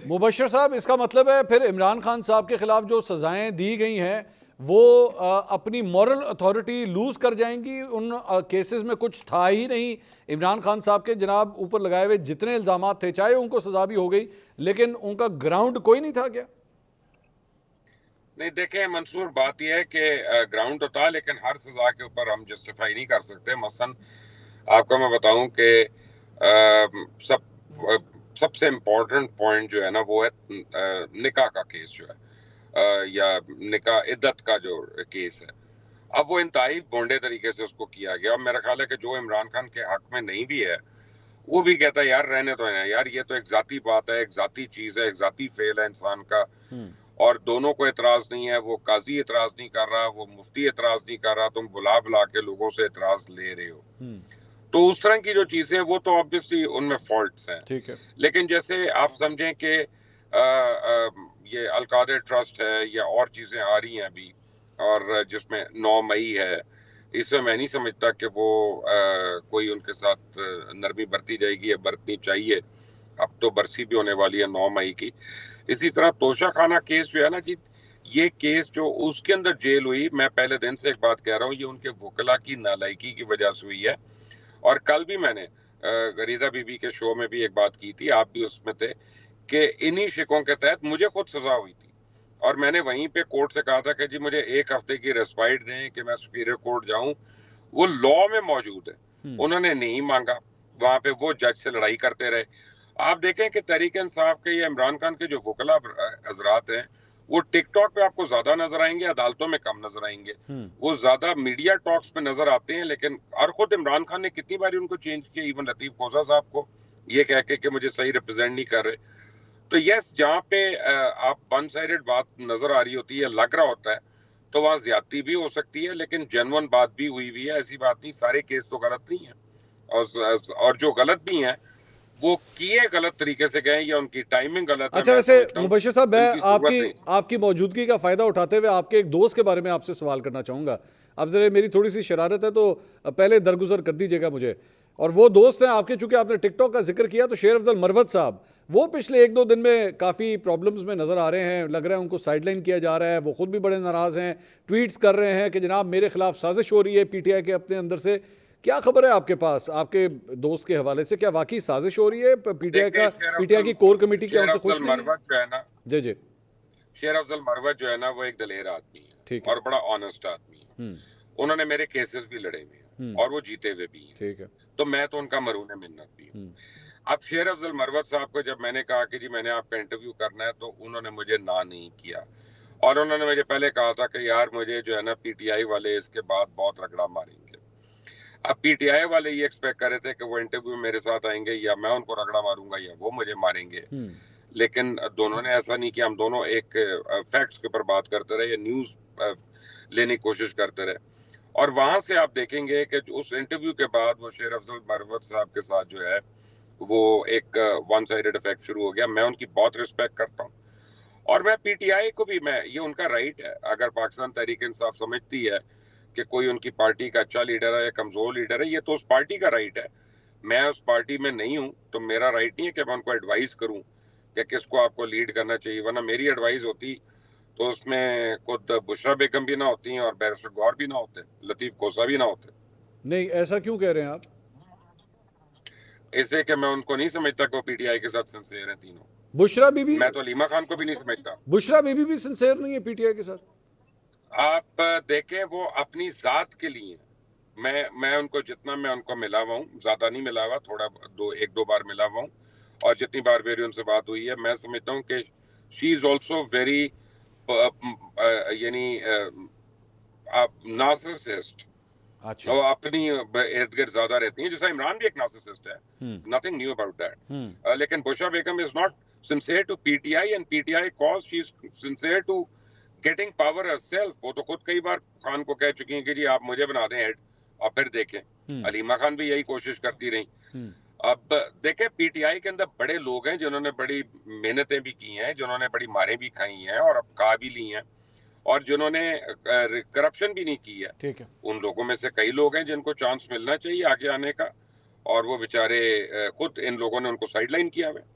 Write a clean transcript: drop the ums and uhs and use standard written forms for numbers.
मुबश्शिर साहब, इसका मतलब है फिर इमरान खान साहब के खिलाफ जो सजाएं दी गई हैं वो अपनी मॉरल अथॉरिटी लूज कर जाएंगी। उन केसेस में कुछ था ही नहीं। इमरान खान साहब के जनाब ऊपर लगाए हुए जितने इल्जामात थे, चाहे उनको सजा भी हो गई, लेकिन उनका ग्राउंड कोई नहीं था क्या? नहीं, देखें मंसूर, बात यह है कि ग्राउंड तो था, लेकिन हर सजा के ऊपर हम जस्टिफाई नहीं कर सकते। मसलन आपको मैं बताऊं कि सबसे इम्पोर्टेंट पॉइंट जो है ना, वो है निकाह का केस जो है, या निकाह इद्दत का जो केस है। अब वो इंतहाई भोंडे तरीके से उसको किया गया, और मेरा ख्याल है कि जो इमरान खान के हक में नहीं भी है, वो भी कहता है यार रहने तो है यार, ये तो एक जाती बात है, एक जाती चीज है, एक जाती फेल है इंसान का, और दोनों को एतराज नहीं है। वो काजी एतराज नहीं कर रहा, वो मुफ्ती एतराज नहीं कर रहा, तुम बुला बुला के लोगों से एतराज ले रहे हो। तो उस तरह की जो चीजें, वो तो ऑब्वियसली उनमें फॉल्ट्स हैं। ठीक है, लेकिन जैसे आप समझें कि ये अलकादर ट्रस्ट है या और चीजें आ रही हैं अभी, और जिसमें 9 मई है, इसमें मैं नहीं समझता कि वो कोई उनके साथ नरमी बरती जाएगी या बरतनी चाहिए। अब तो बरसी भी होने वाली है 9 मई की। इसी तरह तोशा खाना केस जो है ना जी, ये केस जो उसके अंदर जेल हुई, मैं पहले दिन से एक बात कह रहा हूँ, ये उनके वकला की नालायकी की वजह से हुई है। और कल भी मैंने गरीदा बीबी के शो में भी एक बात की थी, आप भी उसमें थे, कि इन्हीं शिकों के तहत मुझे खुद सजा हुई थी, और मैंने वहीं पे कोर्ट से कहा था कि जी मुझे 1 हफ्ते की रेस्पाइट दें कि मैं सुपीरियर कोर्ट जाऊं। वो लॉ में मौजूद है, उन्होंने नहीं मांगा। वहां पे वो जज से लड़ाई करते रहे। आप देखें कि तहरीक इंसाफ के या इमरान खान के जो वकला हजरात हैं, वो टिकटॉक पे आपको ज्यादा नजर आएंगे, अदालतों में कम नजर आएंगे। वो ज्यादा मीडिया टॉक्स पे नजर आते हैं, लेकिन और खुद इमरान खान ने कितनी बार उनको चेंज किया, इवन लतीफ खोसा साहब को, ये कह के कि मुझे सही रिप्रेजेंट नहीं कर रहे। तो यस, जहाँ पे आप वन साइडेड बात नजर आ रही होती है, लग रहा होता है, तो वहां ज्यादती भी हो सकती है, लेकिन जेन्युइन बात भी हुई हुई है। ऐसी बात नहीं, सारे केस तो गलत नहीं है, और जो गलत भी हैं वो किए गलत तरीके से गए, या उनकी टाइमिंग गलत है। अच्छा, मैं वैसे समझता हूँ मुबश्शिर साहब, मैं इनकी जरूरत आपकी नहीं। आपकी मौजूदगी का फ़ायदा उठाते हुए आपके एक दोस्त के बारे में आपसे सवाल करना चाहूँगा। अब ज़रा मेरी थोड़ी सी शरारत है, तो पहले दरगुजर कर दीजिएगा मुझे। और वो दोस्त हैं आपके, चूंकि आपने टिकटॉक का जिक्र किया, तो शेर अफजल मरवत साहब, वो पिछले 1-2 दिन में काफ़ी प्रॉब्लम्स में नज़र आ रहे हैं। लग रहा है उनको साइडलाइन किया जा रहा है। वो खुद भी बड़े नाराज़ हैं, ट्वीट्स कर रहे हैं कि जनाब मेरे खिलाफ साजिश हो रही है पीटीआई के अपने अंदर से। क्या खबर है आपके पास, आपके दोस्त के हवाले से? क्या वाकई साजिश हो रही है? देखिए, पीटीआई की कोर कमेटी क्या शेर उनसे अफजल खुश नहीं है? मरवत जो है ना, जी जी। शेर अफजल मरवत जो है ना, वो एक दलेर आदमी है ठीक है। और बड़ा ऑनेस्ट आदमी है। उन्होंने मेरे केसेस भी लड़े हुए हैं और वो जीते हुए भी हैं। ठीक है। तो मैं तो उनका मरून मिन्नत भी हूँ। अब शेर अफजल मरवत साहब को जब मैंने कहा कि जी मैंने आपका इंटरव्यू करना है, तो उन्होंने मुझे ना नहीं किया, और उन्होंने मुझे पहले कहा था कि यार मुझे जो है ना पीटीआई वाले इसके बाद बहुत रगड़ा मारेंगे। अब पीटीआई वाले ये एक्सपेक्ट कर रहे थे कि वो इंटरव्यू मेरे साथ आएंगे, या मैं उनको रगड़ा मारूंगा या वो मुझे मारेंगे। लेकिन दोनों ने ऐसा नहीं किया। हम दोनों एक फैक्ट्स के ऊपर बात करते रहे, न्यूज लेने की कोशिश करते रहे। और वहां से आप देखेंगे कि उस इंटरव्यू के बाद वो शेर अफजल मरवत साहब के साथ जो है वो एक वन साइडेड इफेक्ट शुरू हो गया। मैं उनकी बहुत रिस्पेक्ट करता हूँ, और मैं पीटीआई को भी, मैं, ये उनका राइट है। अगर पाकिस्तान तहरीक इंसाफ समझती है कि कोई उनकी पार्टी का अच्छा लीडर है या कमजोर लीडर है, ये तो उस पार्टी का राइट है। मैं उस पार्टी में नहीं हूं, तो मेरा राइट नहीं है कि मैं उनको एडवाइस करूं कि किसको आपको लीड करना चाहिए। वरना मेरी एडवाइस होती तो उसमें खुद बुशरा बेगम भी ना होती और बैरिस्टर गौर भी ना होते, लतीफ कोसा भी ना होते। नहीं, ऐसा क्यों कह रहे हैं आप? इससे कि मैं उनको नहीं समझता कि वो पीटीआई के साथ सिंसियर हैं तीनों। बुशरा बीबी, मैं तो अलीमा खान को भी नहीं समझता। बुशरा बीबी भी सिंसियर नहीं है पीटीआई के साथ? आप देखें, वो अपनी जात के लिए, मैं उनको जितना मैं उनको मिला हुआ हूँ, ज्यादा नहीं मिला हुआ, थोड़ा एक दो बार मिला हुआ हूँ, और जितनी बार मेरी उनसे बात हुई है, मैं समझता हूँ कि शी इज ऑल्सो वेरी, यानी नार्सिसिस्ट। अच्छा। वो अपनी इर्द गिर्द ज्यादा रहती हैं, जैसा इमरान भी एक नार्सिसिस्ट है, नथिंग न्यू अबाउट दैट। लेकिन Bushra Begum is not sincere to PTI and PTI cause, she is sincere to getting power herself। वो तो खुद कई बार खान को कह चुकी हैं कि जी आप मुझे बना दें हेड, और फिर देखें। अलीमा खान भी यही कोशिश करती रही। अब देखें, पीटीआई के अंदर बड़े लोग हैं जिन्होंने बड़ी मेहनतें भी की हैं, जिन्होंने बड़ी मारें भी खाई हैं और अब खा भी ली हैं, और जिन्होंने करप्शन भी नहीं की है। ठीक है। उन लोगों में से कई लोग हैं जिनको चांस मिलना चाहिए आगे आने का, और वो बेचारे खुद इन लोगों ने उनको साइडलाइन किया हुआ है।